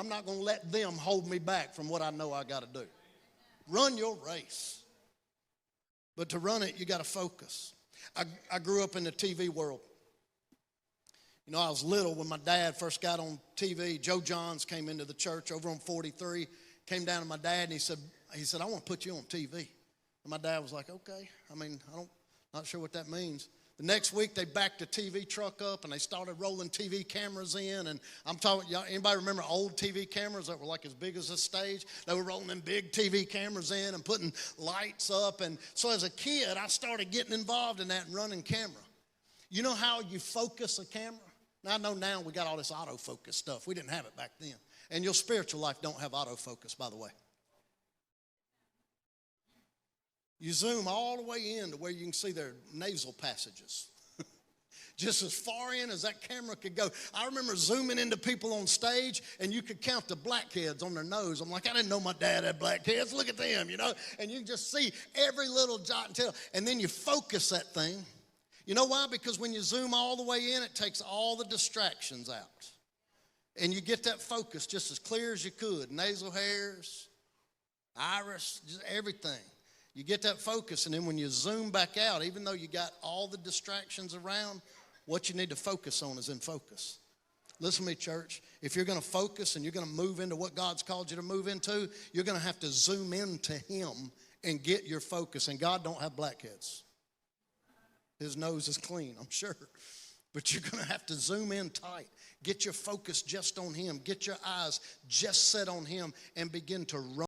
I'm not going to let them hold me back from what I know I got to do. Run your race. But to run it, you got to focus. I grew up in the TV world. You know, I was little when my dad first got on TV. Joe Johns came into the church over on 43, came down to my dad, and he said, I want to put you on TV. And my dad was like, okay. Not sure what that means. The next week, they backed the TV truck up, and they started rolling TV cameras in. And I'm talking, anybody remember old TV cameras that were like as big as this stage? They were rolling them big TV cameras in and putting lights up. And so as a kid, I started getting involved in that and running camera. You know how you focus a camera? Now, I know now we got all this autofocus stuff. We didn't have it back then. And your spiritual life don't have autofocus, by the way. You zoom all the way in to where you can see their nasal passages. Just as far in as that camera could go. I remember zooming into people on stage, and you could count the blackheads on their nose. I'm like, I didn't know my dad had blackheads. Look at them, you know. And you can just see every little jot and tittle. And then you focus that thing. You know why? Because when you zoom all the way in, it takes all the distractions out. And you get that focus just as clear as you could. Nasal hairs, iris, just everything. You get that focus, and then when you zoom back out, even though you got all the distractions around, what you need to focus on is in focus. Listen to me, church. If you're going to focus and you're going to move into what God's called you to move into, you're going to have to zoom into Him and get your focus. And God don't have blackheads. His nose is clean, I'm sure. But you're going to have to zoom in tight. Get your focus just on Him. Get your eyes just set on Him and begin to run.